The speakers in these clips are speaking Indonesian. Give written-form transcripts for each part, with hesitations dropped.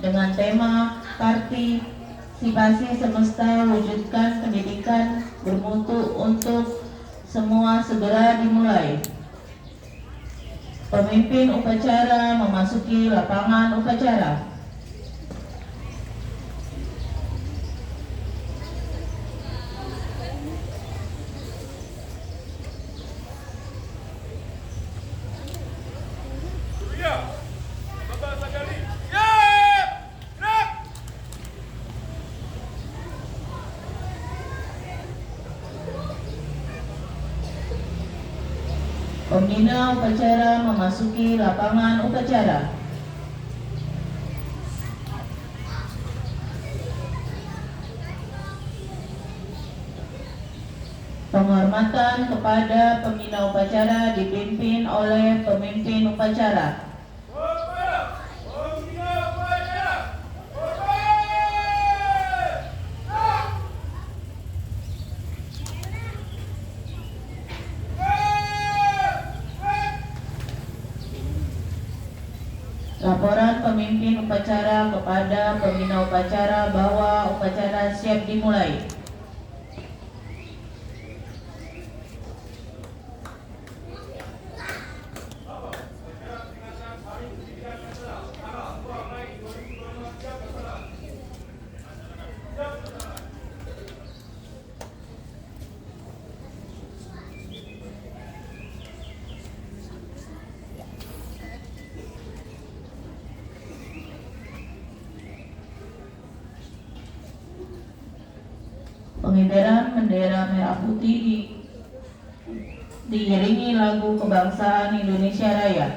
dengan tema Partisipasi Semesta Wujudkan Pendidikan Bermutu untuk Semua segera dimulai. Pemimpin upacara memasuki lapangan upacara. Pembina upacara memasuki lapangan upacara. Penghormatan kepada pembina upacara dipimpin oleh pemimpin upacara. Laporan pemimpin upacara kepada pembina upacara bahwa upacara siap dimulai. Pengibaran bendera merah putih diiringi lagu kebangsaan Indonesia Raya.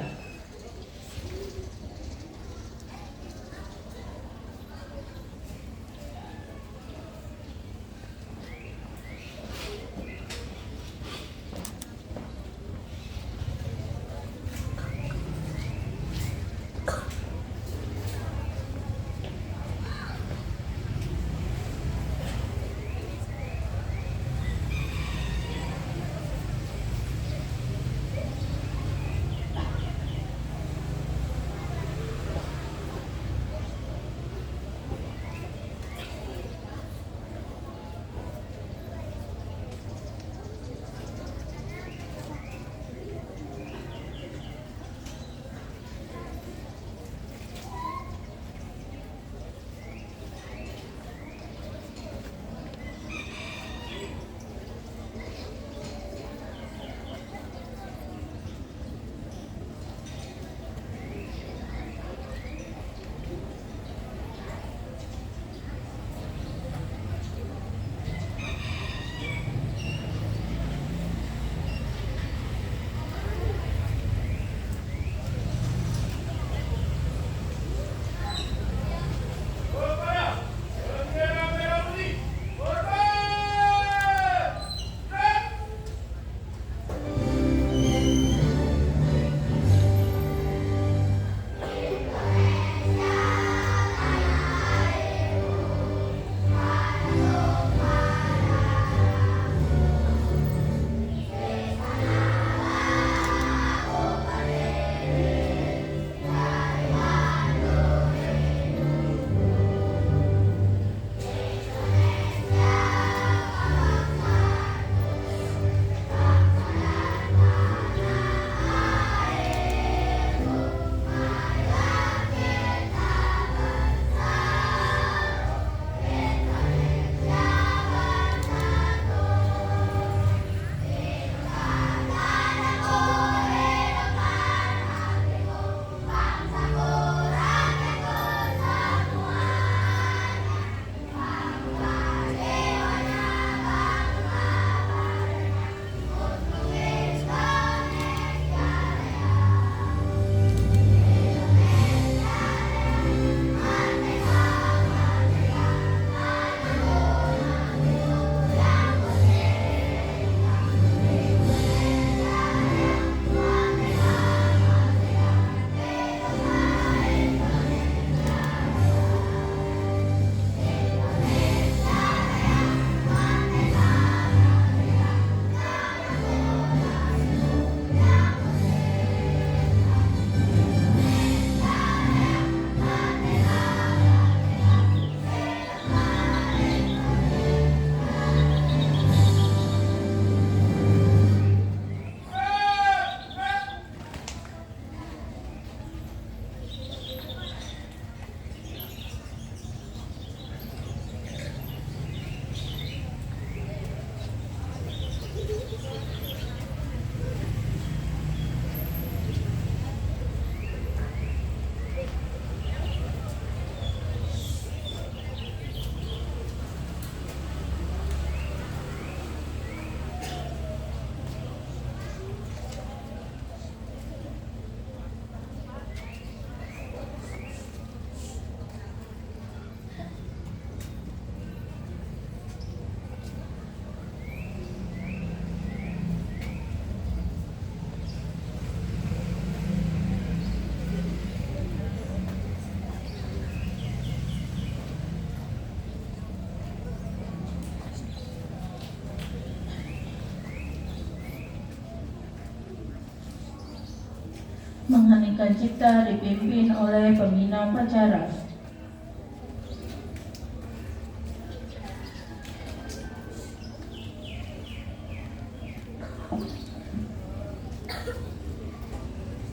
Heningkan Cipta dipimpin oleh pembina upacara.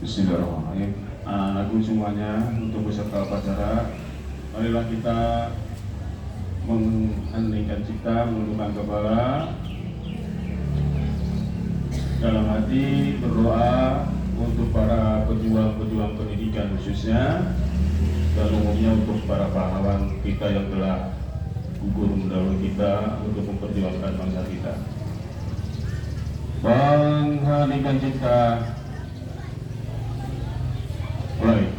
Bismillahirrahmanirrahim. Lagu semuanya untuk peserta upacara, marilah kita mengheningkan cipta, menundukkan kepala, dalam hati berdoa untuk para pejuang-pejuang pendidikan khususnya, dan umumnya untuk para pahlawan kita yang telah gugur mendahului kita untuk memperjuangkan bangsa kita. Mengheningkan cipta. Mulai.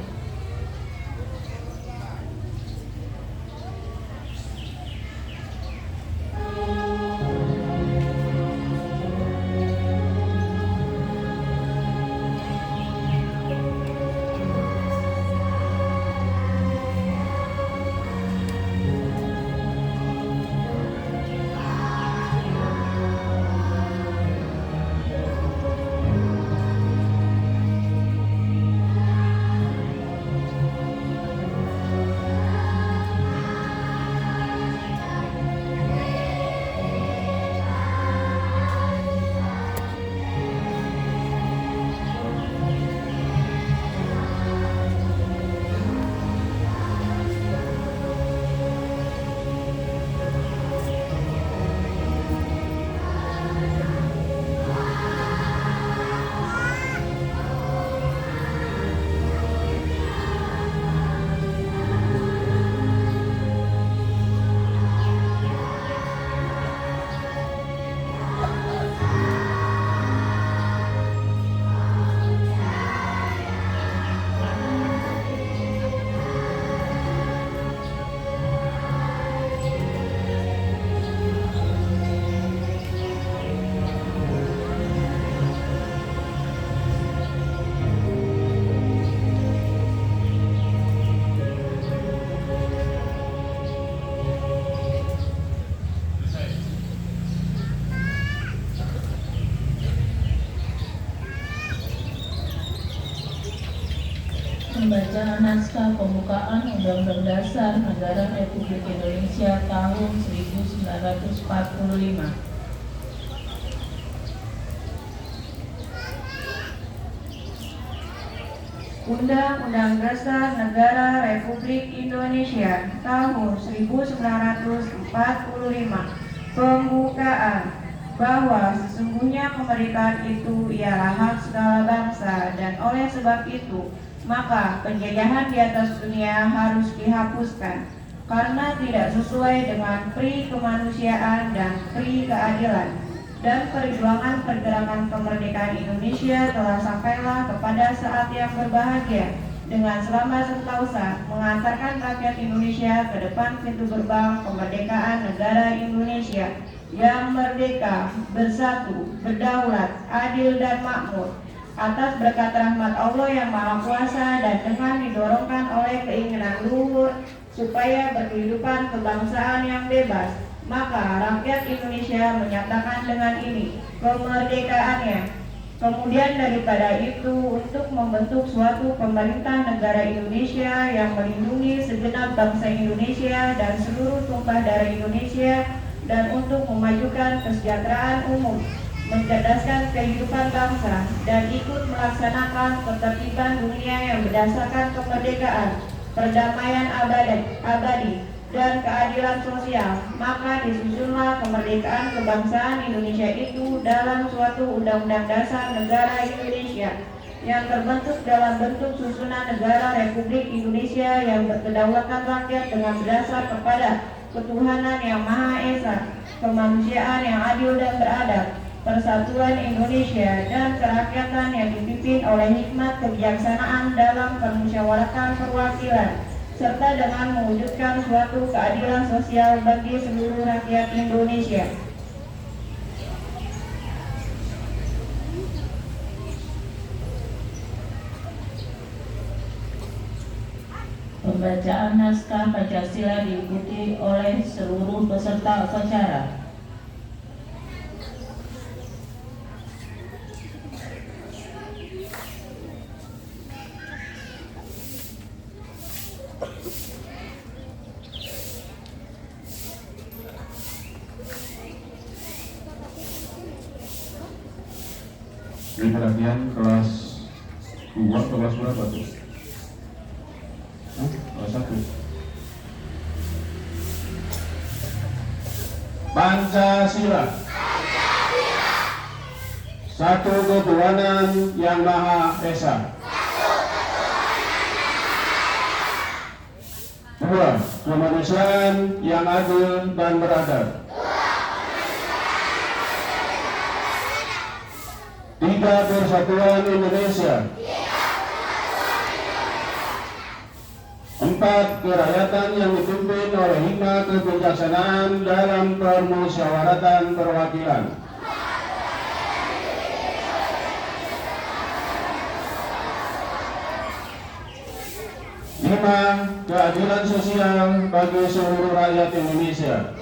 Pembacaan naskah pembukaan Undang-Undang Dasar Negara Republik Indonesia tahun 1945. Undang-Undang Dasar Negara Republik Indonesia tahun 1945. Pembukaan. Bahwa sesungguhnya kemerdekaan itu ialah hak segala bangsa, dan oleh sebab itu maka penjajahan di atas dunia harus dihapuskan karena tidak sesuai dengan pri kemanusiaan dan pri keadilan. Dan perjuangan pergerakan kemerdekaan Indonesia telah sampailah kepada saat yang berbahagia dengan selamat sentosa mengantarkan rakyat Indonesia ke depan pintu gerbang kemerdekaan negara Indonesia yang merdeka, bersatu, berdaulat, adil dan makmur atas berkat rahmat Allah yang Maha Kuasa, dan dengan didorongkan oleh keinginan luhur supaya berkehidupan kebangsaan yang bebas, maka rakyat Indonesia menyatakan dengan ini kemerdekaannya. Kemudian daripada itu, untuk membentuk suatu pemerintah negara Indonesia yang melindungi segenap bangsa Indonesia dan seluruh tumpah darah Indonesia, dan untuk memajukan kesejahteraan umum, mencerdaskan kehidupan bangsa, dan ikut melaksanakan ketertiban dunia yang berdasarkan kemerdekaan, perdamaian abadi, dan keadilan sosial, maka disusunlah kemerdekaan kebangsaan Indonesia itu dalam suatu Undang-Undang Dasar Negara Indonesia yang terbentuk dalam bentuk susunan negara Republik Indonesia yang berkedaulatan rakyat dengan berdasar kepada ketuhanan yang Maha Esa, kemanusiaan yang adil dan beradab, persatuan Indonesia, dan kerakyatan yang dipimpin oleh hikmat kebijaksanaan dalam permusyawaratan perwakilan, serta dengan mewujudkan suatu keadilan sosial bagi seluruh rakyat Indonesia. Pembacaan naskah Pancasila diikuti oleh seluruh peserta upacara. Beri perhatian kelas 2 atau kelas berapa tuh? Kelas 1. Pancasila. Satu ketuhanan yang Maha Esa. Dua, kemanusiaan yang adil dan beradab. Tiga, persatuan Indonesia. Empat, kerakyatan yang dipimpin oleh hikmah kebijaksanaan dalam permusyawaratan perwakilan. Lima, keadilan sosial bagi seluruh rakyat Indonesia.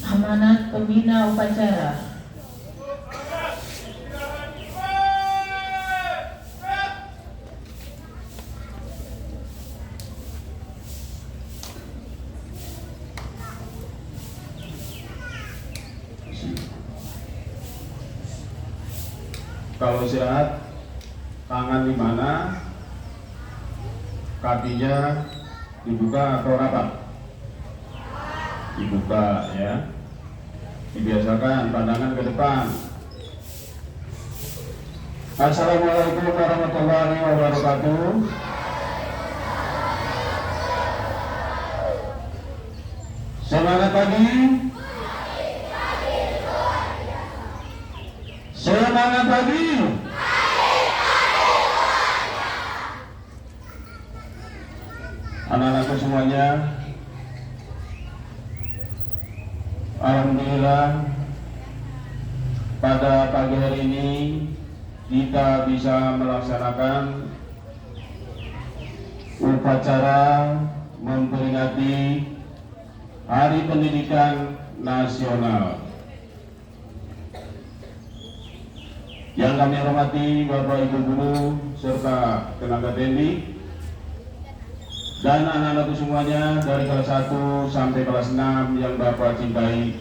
Amanat pembina upacara. Kalau istirahat, tangan di mana, kakinya dibuka atau rapat? Dibuka ya. Dibiasakan pandangan ke depan. Assalamualaikum warahmatullahi wabarakatuh. Semangat pagi. Semangat pagi. Anak-anakku semuanya, alhamdulillah pada pagi hari ini kita bisa melaksanakan upacara memperingati Hari Pendidikan Nasional. Yang kami hormati Bapak Ibu Guru serta tenaga TNI dan anak-anakku semuanya dari kelas 1 sampai kelas 6 yang Bapak cintai.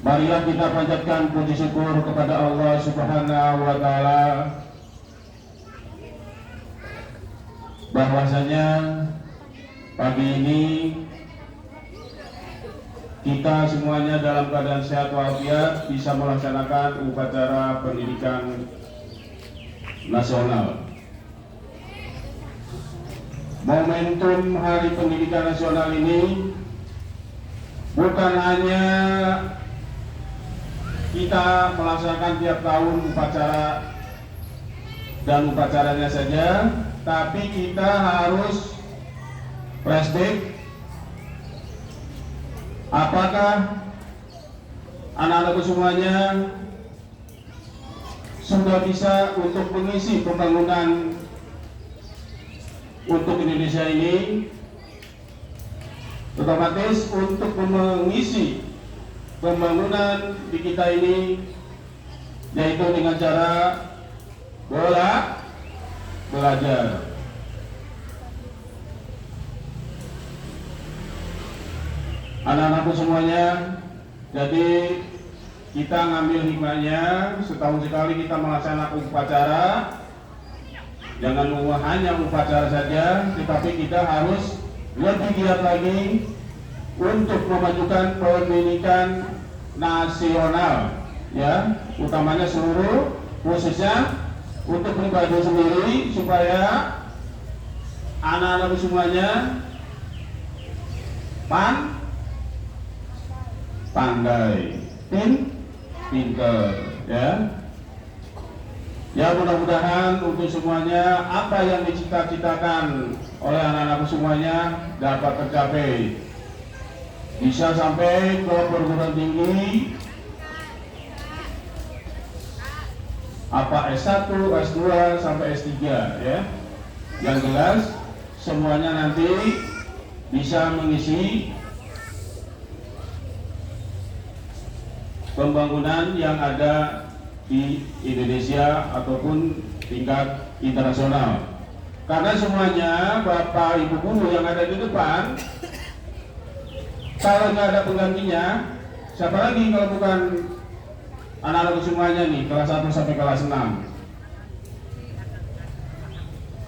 Marilah kita panjatkan puji syukur kepada Allah Subhanahu wa Ta'ala bahwasanya pagi ini kita semuanya dalam keadaan sehat walafiat bisa melaksanakan upacara pendidikan nasional. Momentum Hari Pendidikan Nasional ini bukan hanya kita melaksanakan tiap tahun upacara dan upacaranya saja, tapi kita harus flashback. Apakah anak-anakku semuanya sudah bisa untuk mengisi pembangunan untuk Indonesia ini? Otomatis untuk mengisi pembangunan di kita ini, yaitu dengan cara belajar. Anak-anakku semuanya, jadi kita ngambil hikmahnya, setahun sekali kita melaksanakan upacara. Jangan hanya upacara saja, tetapi kita harus lebih giat lagi untuk memajukan pendidikan nasional, ya, utamanya seluruh, khususnya untuk pribadi sendiri, supaya anak-anak semuanya pandai, pinter, ya. Ya, mudah-mudahan untuk semuanya apa yang dicita-citakan oleh anak-anak semuanya dapat tercapai. Bisa sampai ke perguruan tinggi, apa S1, S2 sampai S3, ya. Yang jelas semuanya nanti bisa mengisi pembangunan yang ada di Indonesia ataupun tingkat internasional. Karena semuanya Bapak Ibu guru yang ada di depan, kalau nggak ada penggantinya, siapa lagi kalau bukan anak-anak semuanya nih, kelas 1 sampai kelas 6.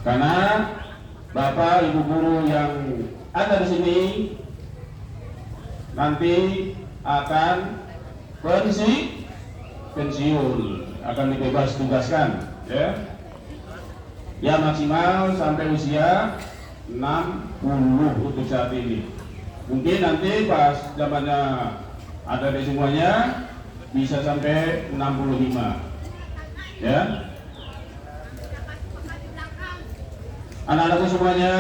Karena Bapak Ibu guru yang ada di sini nanti akan pensiun, akan dibebas tugaskan, ya maksimal sampai usia 60 untuk saat ini. Mungkin nanti pas zamannya ada di semuanya bisa sampai 65, ya. Anak-anakku semuanya,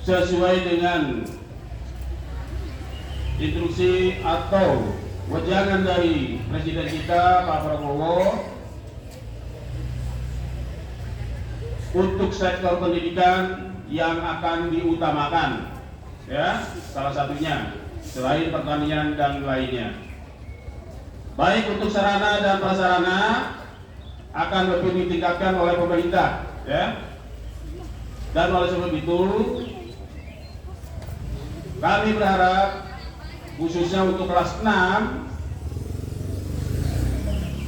sesuai dengan instruksi atau wejangan dari Presiden kita Pak Prabowo, untuk sektor pendidikan yang akan diutamakan, ya, salah satunya selain pertanian dan lainnya, baik untuk sarana dan prasarana akan lebih ditingkatkan oleh pemerintah, ya. Dan oleh sebab itu kami berharap khususnya untuk kelas 6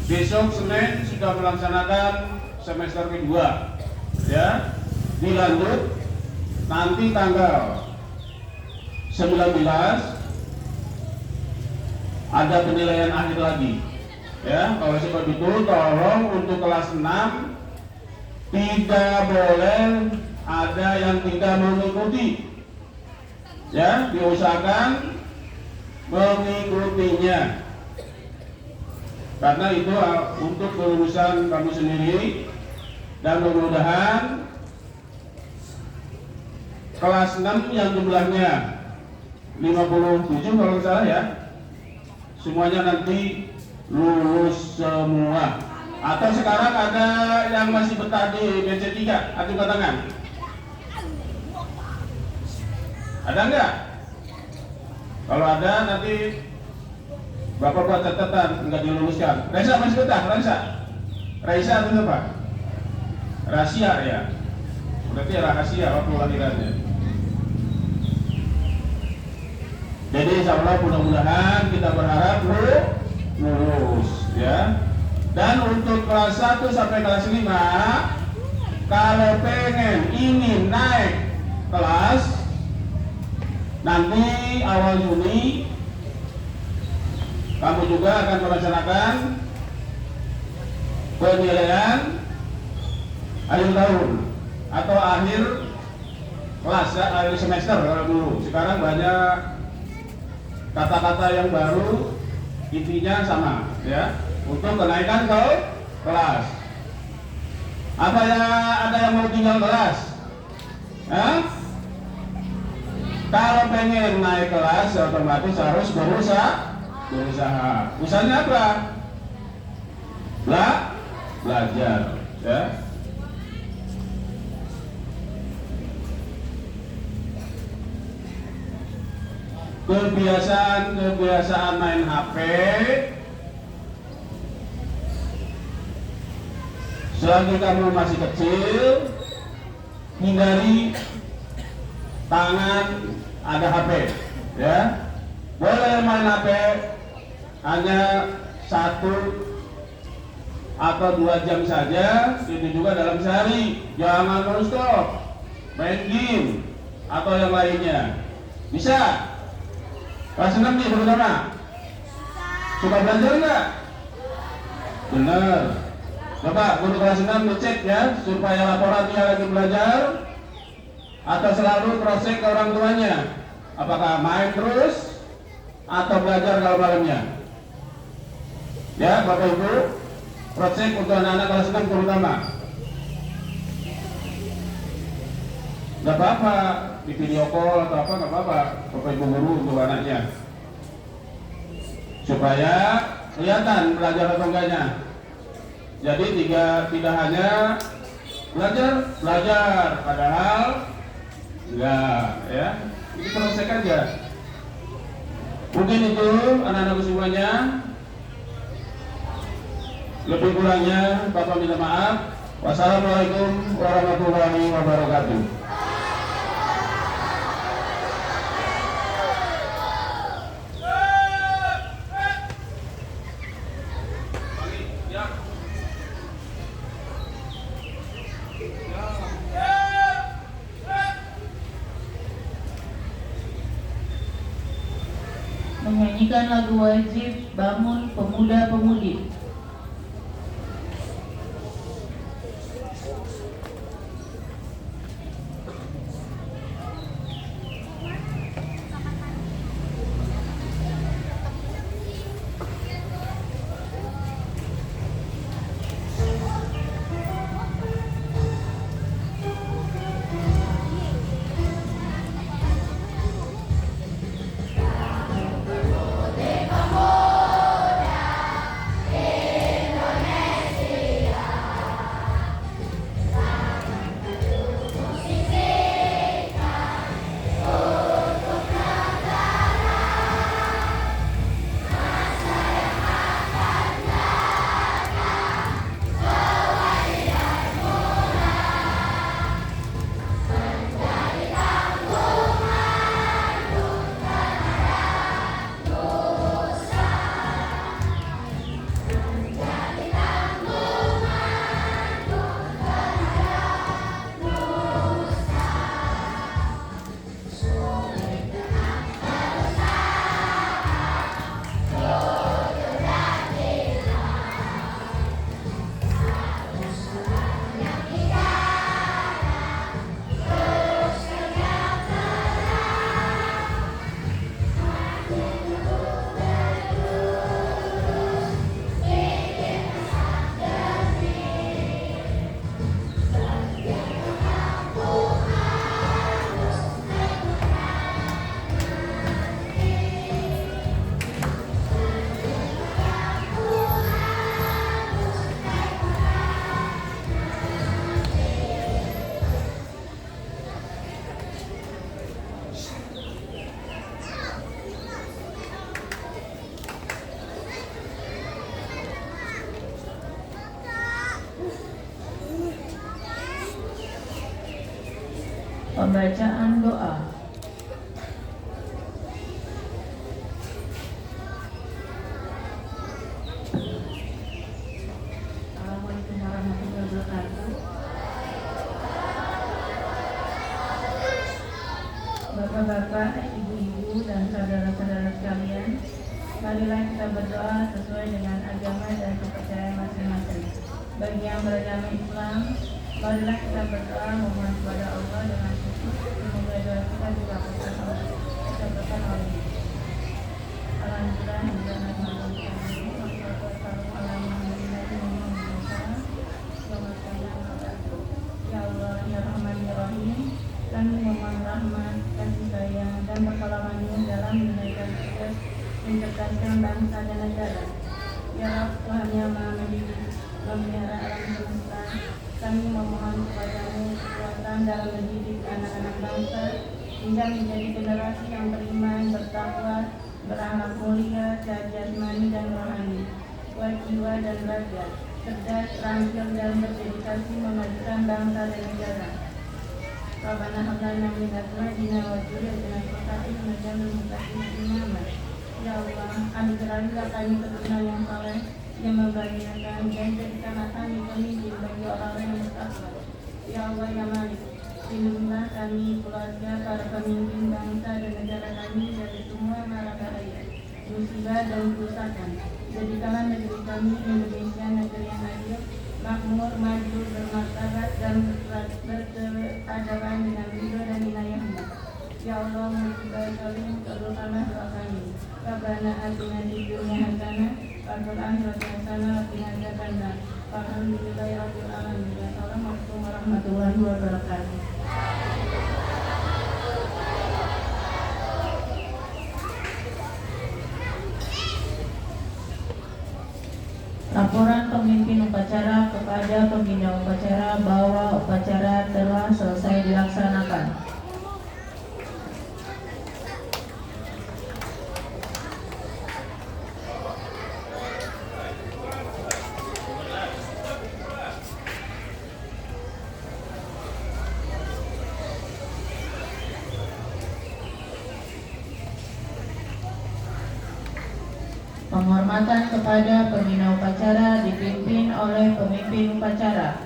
besok Senin sudah melaksanakan semester kedua, ya, dilanjut nanti tanggal 19 ada penilaian akhir lagi, ya. Oleh sebab itu tolong untuk kelas 6 tidak boleh ada yang tidak mengikuti, ya, diusahakan mengikutinya, karena itu untuk kelulusan kamu sendiri. Dan mudah-mudahan kelas 6 yang jumlahnya 57 kalau nggak salah, ya, semuanya nanti lulus semua. Atau sekarang ada yang masih betah di BC3, ajukan tangan. Ada nggak? Kalau ada nanti Bapak buat catatan nggak diluluskan. Raisa masih betah, Raisa itu apa? Rahasia, ya. Berarti rahasia waktu lahirannya. Jadi insya Allah mudah-mudahan kita berharap lulus, ya. Dan untuk kelas 1 sampai kelas 5, kalau pengen ingin naik kelas nanti awal Juni kamu juga akan melaksanakan penilaian akhir tahun atau akhir kelas, ya, akhir semester kalau dulu. Sekarang banyak kata-kata yang baru, intinya sama, ya, untuk kenaikan ke kelas. Apa ya, ada yang mau tinggal kelas? Kalau pengen naik kelas otomatis harus berusaha. Usahanya apa? Belajar, ya. Kebiasaan main HP selagi kamu masih kecil, hindari tangan ada HP, ya. Boleh main HP hanya 1 atau 2 jam saja, itu juga dalam sehari. Jangan non-stop main game atau yang lainnya. Bisa? Kelas 6 nih terutama. Suka belajar nggak? Bener. Coba guru kelas 6 ngecek, ya, supaya laporannya lagi belajar atau selalu cross check ke orang tuanya. Apakah main terus atau belajar kalau malamnya? Ya, Bapak Ibu, cross check untuk anak-anak kelas 6 terutama. Gak apa-apa, di video call atau apa, gak apa-apa, Bapak Ibu guru untuk anaknya, supaya kelihatan belajar atau enggaknya. Jadi tidak hanya belajar, padahal enggak, ya. Ini cross check aja. Mungkin itu anak-anakku semuanya. Lebih kurangnya Bapak minta maaf. Wassalamualaikum warahmatullahi wabarakatuh. Menyanyikan lagu wajib Bangun Pemuda-Pemudi. Pembacaan doa. Assalamualaikum warahmatullahi wabarakatuh. Bapak-bapak, ibu-ibu, dan saudara-saudara sekalian, marilah kita berdoa sesuai dengan agama dan kepercayaan masing-masing. Bagi yang beragama Islam, marilah kita berdoa memohon kepada Allah dengan syukur semoga doa kita dikabulkan oleh Alhamdulillah. Ya Allah, ya Rahman, ya Rahim, kami memohon rahmat, kasih sayang, dan pertolongan-Mu dalam menunaikan tugas mencerdaskan bangsa dan negara. Ya Rabb, Tuhan yang Maha Mendidik, memelihara alam semesta, kami memohon kepadamu kekuatan dalam mendidik anak-anak bangsa hingga menjadi generasi yang beriman, bertakwa, berakhlak mulia, sehat jasmani dan rohani, kuat jiwa dan raga, cerdas, terampil dan berdedikasi memajukan bangsa dan negara. Rabbana hab lana min azwajina wa dzurriyyatina qurrata a'yun waj'alna lil muttaqina imama. Ya Allah, anugerahilah kami keturunan yang saleh yang membahagiakan dan jadikanlah kami pemimpin bagi orang-orang yang bertakwa. Ya Allah, ya Malik, lindungilah kami, keluarga, para pemimpin bangsa dan negara kami dari semua mara bahaya, musibah dan kerusakan. Jadikanlah negeri kami Indonesia negeri yang adil, makmur, maju, bermartabat dan berkeadaban dengan ridho dan inayah-Mu. Ya Allah, musibah saling kabulkanlah doa kami. Rabbana atina fid dunya hasanah wa fil akhirati hasanah wa qina adzabannar. Alhamdulillahirabbil alamin. Assalamualaikum warahmatullahi wabarakatuh. Laporan pemimpin upacara kepada pembina upacara bahwa upacara telah selesai dilaksanakan. Penghormatan kepada pembina upacara dipimpin oleh pemimpin upacara.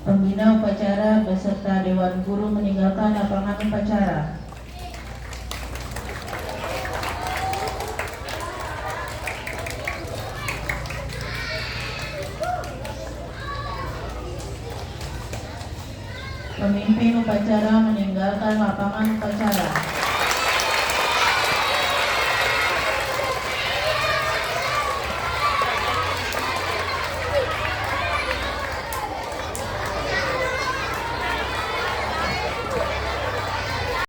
Pembina upacara beserta Dewan Guru meninggalkan lapangan upacara. Pemimpin upacara meninggalkan lapangan upacara.